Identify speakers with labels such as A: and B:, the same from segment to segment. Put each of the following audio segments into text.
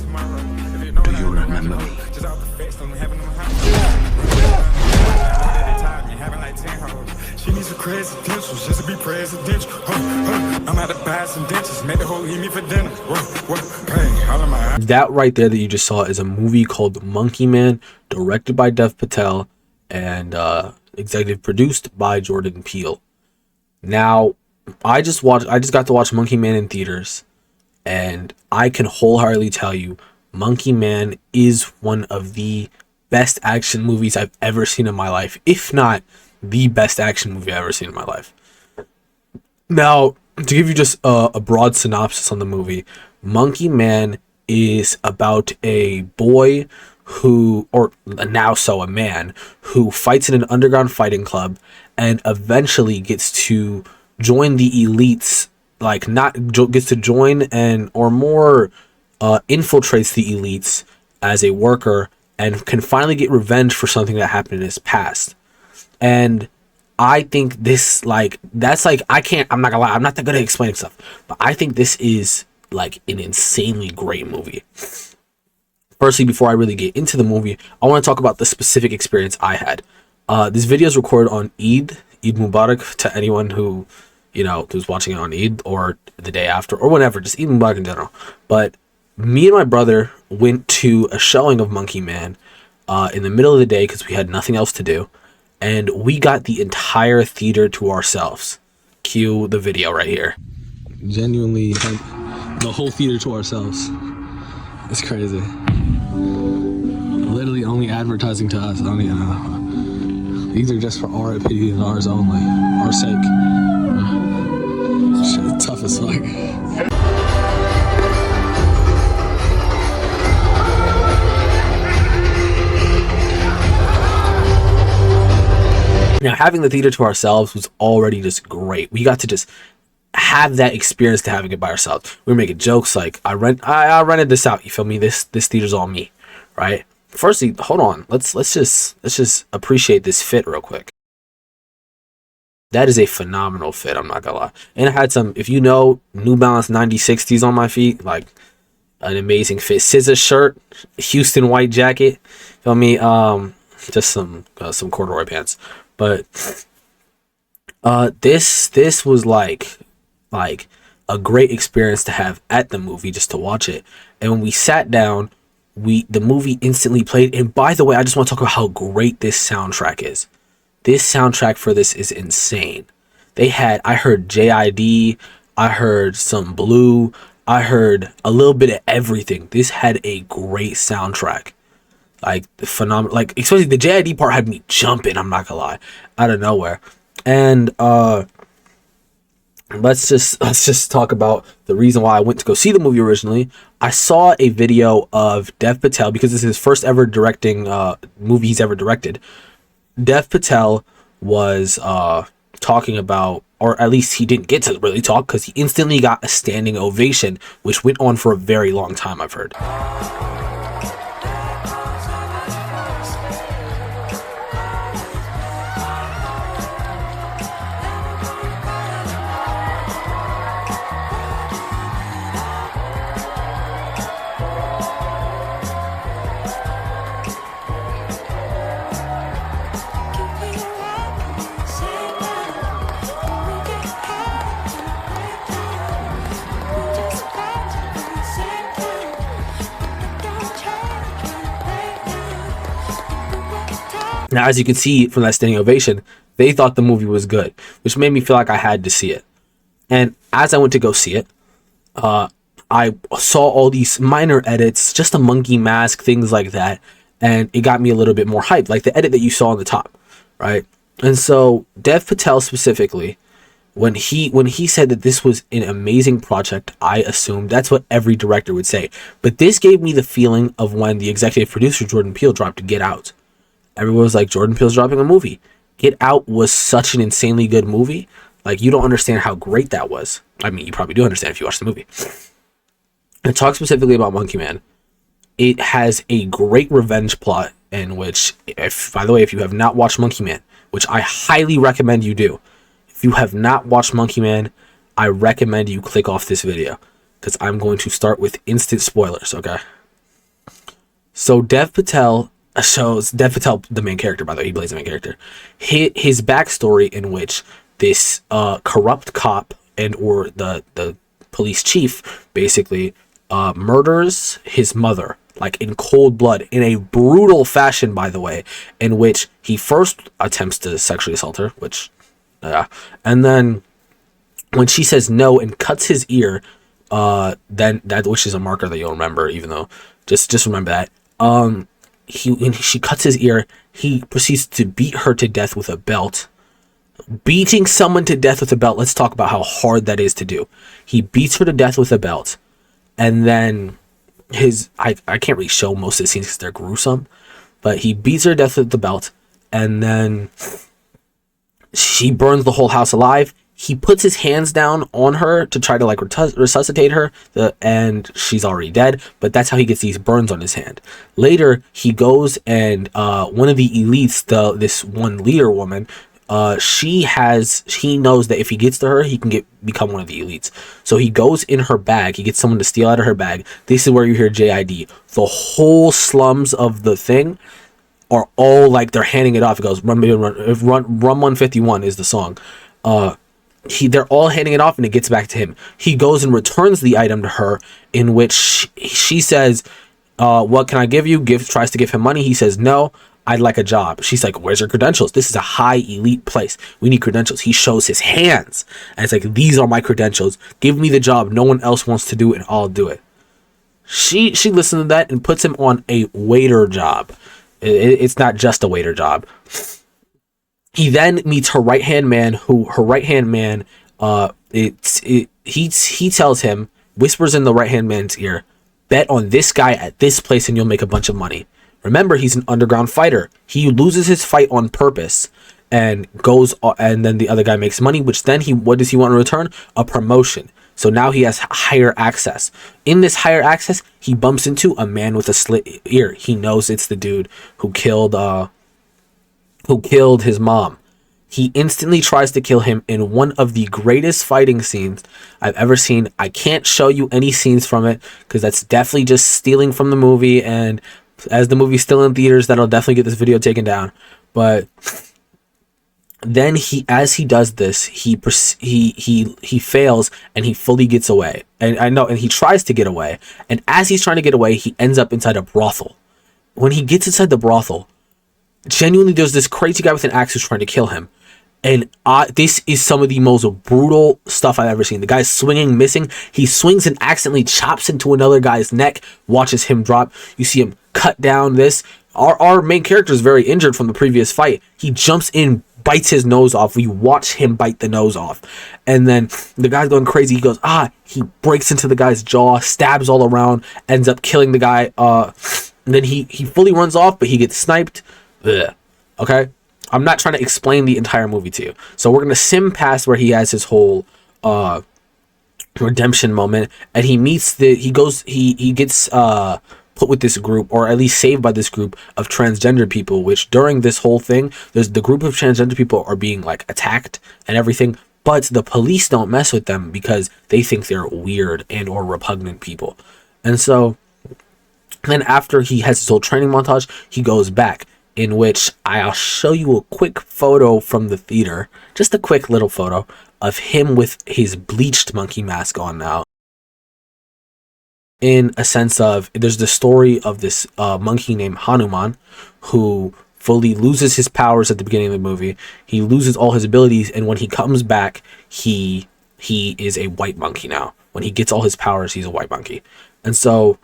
A: Do you remember me?
B: She needs a presidential just to be presidential. I'm out of buy some dentures, make the whole eat me for dinner. Pain, all in my eyes.
C: That right there that you just saw is a movie called Monkey Man, directed by Dev Patel and executive produced by Jordan Peele. Now, I just got to watch Monkey Man in theaters, and I can wholeheartedly tell you, Monkey Man is one of the best action movies I've ever seen in my life, if not the best action movie I've ever seen in my life. Now, to give you just a broad synopsis on the movie, Monkey Man is about a boy who, or now so a man, who fights in an underground fighting club and eventually gets to join the elites, gets to join and, or more, infiltrates the elites as a worker and can finally get revenge for something that happened in his past. And I think this, I'm not gonna lie, I'm not that good at explaining stuff, but I think this is like an insanely great movie. Firstly, before I really get into the movie, I want to talk about the specific experience I had. This video is recorded on Eid Mubarak to anyone who, who's watching it on Eid or the day after or whatever, just Eid Mubarak in general. But me and my brother went to a showing of Monkey Man in the middle of the day because we had nothing else to do. And we got the entire theater to ourselves. Cue the video right here. Genuinely had the whole theater to ourselves. It's crazy. Literally only advertising to us. I don't even know. These are just for our opinion and ours only. Our sake. Shit, tough as fuck. Now, having the theater to ourselves was already just great. We got to just have that experience to having it by ourselves. We were making jokes like, I rented this out. You feel me? This theater's all me, right? Firstly, hold on. Let's just appreciate this fit real quick. That is a phenomenal fit. I'm not gonna lie. And I had some, if you know, New Balance 9060s on my feet, like an amazing fit. SZA shirt, Houston white jacket. Feel me? Just some corduroy pants. But this was like a great experience to have at the movie, just to watch it. And when we sat down, the movie instantly played. And by the way, I just want to talk about how great this soundtrack is. This soundtrack for this is insane. I heard JID, I heard some Blue, I heard a little bit of everything. This had a great soundtrack. Like phenomenal, like especially the JID part had me jumping, I'm not gonna lie, out of nowhere. And let's just talk about the reason why I went to go see the movie originally. I saw a video of Dev Patel because this is his first ever directing movie he's ever directed. Dev Patel was talking about, or at least he didn't get to really talk because he instantly got a standing ovation, which went on for a very long time, I've heard. Now, as you can see from that standing ovation, they thought the movie was good, which made me feel like I had to see it. And as I went to go see it, I saw all these minor edits, just a monkey mask, things like that, and it got me a little bit more hyped, like the edit that you saw on the top, right? And so Dev Patel specifically, when he said that this was an amazing project, I assumed that's what every director would say. But this gave me the feeling of when the executive producer Jordan Peele dropped Get Out. Everyone was like, Jordan Peele's dropping a movie. Get Out was such an insanely good movie. Like, you don't understand how great that was. I mean, you probably do understand if you watch the movie. And talk specifically about Monkey Man. It has a great revenge plot in which, by the way, if you have not watched Monkey Man, which I highly recommend you do, if you have not watched Monkey Man, I recommend you click off this video because I'm going to start with instant spoilers, okay? So Dev Patel shows Dev Patel, the main character, by the way, he plays the main character. His backstory, in which this corrupt cop and or the police chief basically murders his mother, like in cold blood, in a brutal fashion, by the way, in which he first attempts to sexually assault her, which and then when she says no and cuts his ear, then that, which is a marker that you'll remember, even though just remember that. When she cuts his ear, he proceeds to beat her to death with a belt. Beating someone to death with a belt, let's talk about how hard that is to do. He beats her to death with a belt, and then I can't really show most of the scenes because they're gruesome, but he beats her to death with the belt, and then she burns the whole house alive. He puts his hands down on her to try to like resuscitate her, and she's already dead, but that's how he gets these burns on his hand. Later, he goes and one of the elites, this one leader woman, he knows that if he gets to her, he can become one of the elites. So he goes in her bag, he gets someone to steal out of her bag. This is where you hear JID. The whole slums of the thing are all like, they're handing it off. It goes, Rum 151 is the song. They're all handing it off, and it gets back to him. He goes and returns the item to her, in which she says, what can I give you? Tries to give him money. He says, no, I'd like a job. She's like, where's your credentials? This is a high elite place. We need credentials. He shows his hands, and it's like, these are my credentials. Give me the job. No one else wants to do it, and I'll do it. She listens to that and puts him on a waiter job. It's not just a waiter job. He then meets her right-hand man, he tells him, whispers in the right-hand man's ear, bet on this guy at this place and you'll make a bunch of money. Remember, he's an underground fighter. He loses his fight on purpose and then the other guy makes money, which then what does he want in return? A promotion. So now he has higher access. In this higher access, he bumps into a man with a slit ear. He knows it's the dude who killed his mom. He instantly tries to kill him in one of the greatest fighting scenes I've ever seen. I can't show you any scenes from it because that's definitely just stealing from the movie, and as the movie's still in theaters, that'll definitely get this video taken down. But then as he does this, he fails and he fully gets away. And he tries to get away. And as he's trying to get away, he ends up inside a brothel. When he gets inside the brothel, genuinely there's this crazy guy with an axe who's trying to kill him. And this is some of the most brutal stuff I've ever seen. The guy's swinging, missing. He swings and accidentally chops into another guy's neck, watches him drop. You see him cut down this. Our main character is very injured from the previous fight. He jumps in, bites his nose off. We watch him bite the nose off. And then the guy's going crazy. He goes, he breaks into the guy's jaw, stabs all around, ends up killing the guy. And then he fully runs off, but he gets sniped. Ugh. Okay? I'm not trying to explain the entire movie to you. So we're going to sim past where he has his whole redemption moment, and he gets put with this group, or at least saved by this group of transgender people, which during this whole thing, there's the group of transgender people are being like attacked and everything, but the police don't mess with them because they think they're weird and or repugnant people. And so then after he has his whole training montage, he goes back, in which I'll show you a quick photo from the theater, just a quick little photo of him with his bleached monkey mask on now. In a sense of, there's the story of this monkey named Hanuman, who fully loses his powers at the beginning of the movie. He loses all his abilities, and when he comes back, he is a white monkey now. When he gets all his powers, he's a white monkey. And so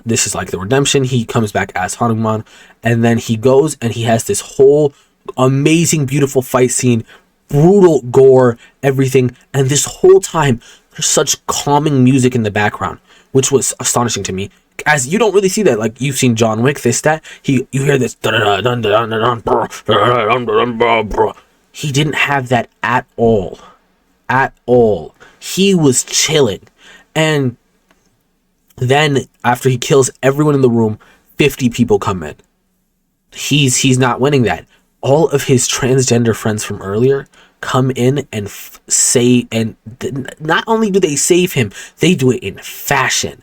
C: this is like the redemption. He comes back as Hanuman, and then he goes and he has this whole amazing, beautiful fight scene, brutal gore, everything. And this whole time, there's such calming music in the background, which was astonishing to me, as you don't really see that. Like, you've seen John Wick, you hear this. He didn't have that at all. At all. He was chilling. And then after he kills everyone in the room, 50 people come in. He's not winning that. All of his transgender friends from earlier come in and not only do they save him, they do it in fashion.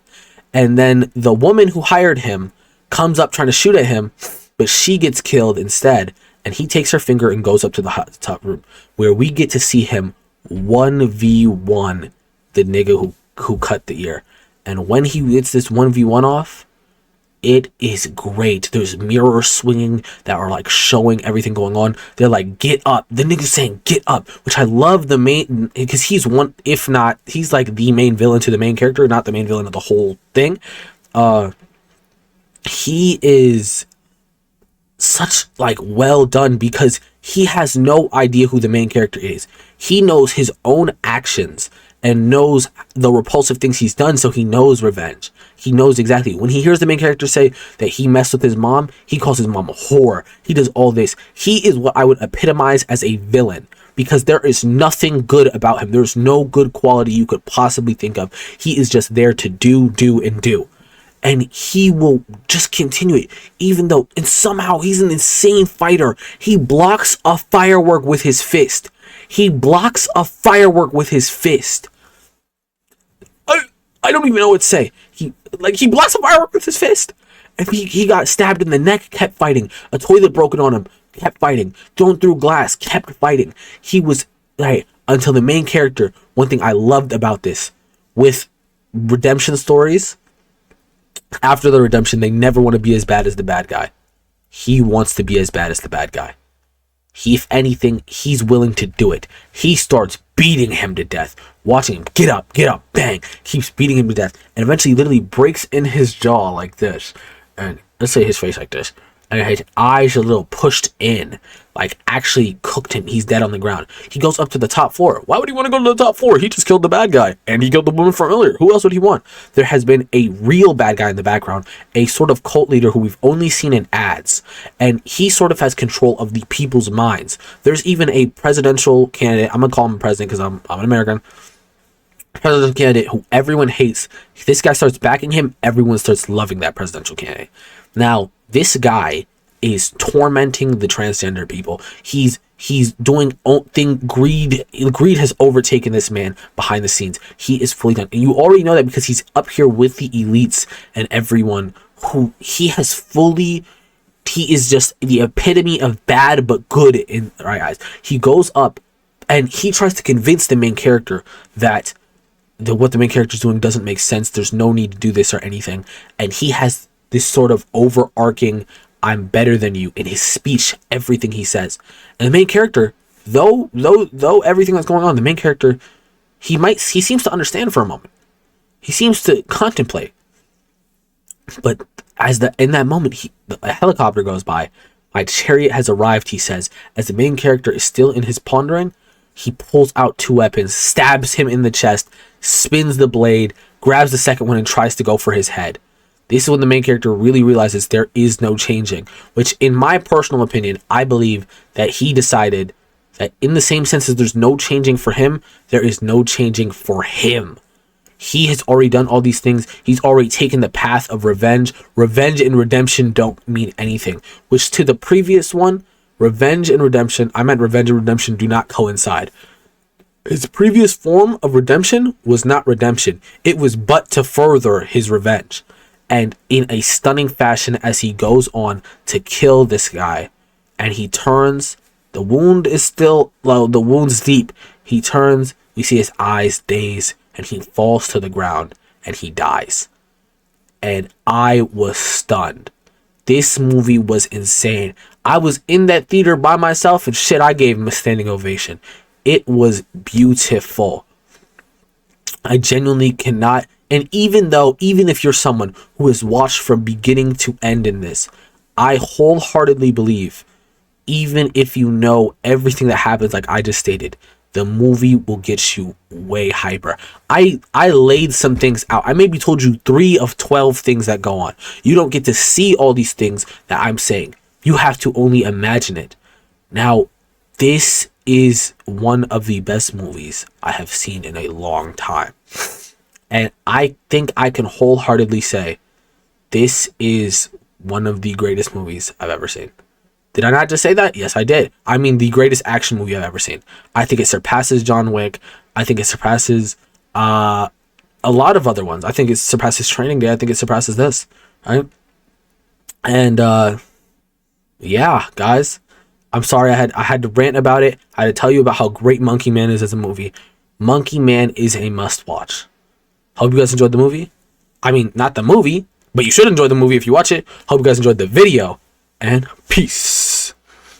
C: And then the woman who hired him comes up trying to shoot at him, but she gets killed instead. And he takes her finger and goes up to the top room, where we get to see him 1v1 the nigga who cut the ear. And when he gets this 1v1 off, it is great. There's mirrors swinging that are like showing everything going on. They're like, get up. The nigga's saying, get up, which I love the main, because he's one, if not, he's like the main villain to the main character, not the main villain of the whole thing. He is such like well done because he has no idea who the main character is. He knows his own actions and knows the repulsive things he's done, so he knows revenge. He knows exactly. When he hears the main character say that he messed with his mom, he calls his mom a whore. He does all this. He is what I would epitomize as a villain, because there is nothing good about him. There's no good quality you could possibly think of. He is just there to do, and do. And he will just continue it, even though, and somehow he's an insane fighter. He blocks a firework with his fist. He blocks a firework with his fist. I don't even know what to say. He blocks a firework with his fist. And he got stabbed in the neck, kept fighting. A toilet broken on him, kept fighting. Thrown through glass, kept fighting. He was, right, until the main character, one thing I loved about this, with redemption stories, after the redemption, they never want to be as bad as the bad guy. He wants to be as bad as the bad guy. If anything, he's willing to do it. He starts beating him to death. Watching him get up, bang. Keeps beating him to death. And eventually literally breaks in his jaw like this. And let's say his face like this. And his eyes are a little pushed in. Like actually cooked him. He's dead on the ground. He goes up to the top floor. Why would he want to go to the top floor? He just killed the bad guy. And he killed the woman from earlier. Who else would he want? There has been a real bad guy in the background. A sort of cult leader who we've only seen in ads. And he sort of has control of the people's minds. There's even a presidential candidate. I'm going to call him president because I'm an American. Presidential candidate who everyone hates. If this guy starts backing him, everyone starts loving that presidential candidate. Now, this guy is tormenting the transgender people. He's doing thing. Greed has overtaken this man behind the scenes. He is fully done. And you already know that because he's up here with the elites and everyone who he is just the epitome of bad but good in our eyes. He goes up and he tries to convince the main character that what the main character is doing doesn't make sense. There's no need to do this or anything. And he has this sort of overarching, I'm better than you, in his speech, everything he says. And the main character, though everything that's going on, the main character, he seems to understand for a moment. He seems to contemplate. But in that moment, a helicopter goes by. My chariot has arrived, he says. As the main character is still in his pondering, he pulls out two weapons, stabs him in the chest, spins the blade, grabs the second one, and tries to go for his head. This is when the main character really realizes there is no changing, which in my personal opinion, I believe that he decided that in the same sense as there's no changing for him, there is no changing for him. He has already done all these things. He's already taken the path of revenge. Revenge and redemption don't mean anything, which to the previous one, revenge and redemption do not coincide. His previous form of redemption was not redemption. It was but to further his revenge. And in a stunning fashion, as he goes on to kill this guy, and he turns, the wound is still, well, the wound's deep. He turns, we see his eyes daze, and he falls to the ground, and he dies. And I was stunned. This movie was insane. I was in that theater by myself, and shit, I gave him a standing ovation. It was beautiful. I genuinely cannot. And even if you're someone who has watched from beginning to end in this, I wholeheartedly believe, even if you know everything that happens like I just stated, the movie will get you way hyper. I laid some things out. I maybe told you 3 of 12 things that go on. You don't get to see all these things that I'm saying. You have to only imagine it. Now, this is one of the best movies I have seen in a long time. And I think I can wholeheartedly say this is one of the greatest movies I've ever seen. Did I not just say that? Yes, I did. I mean, the greatest action movie I've ever seen. I think it surpasses John Wick. I think it surpasses a lot of other ones. I think it surpasses Training Day. I think it surpasses this, right? And yeah, guys, I'm sorry I had to rant about it. I had to tell you about how great Monkey Man is as a movie. Monkey Man is a must watch. Hope you guys enjoyed the movie. I mean, not the movie, but you should enjoy the movie if you watch it. Hope you guys enjoyed the video, and peace.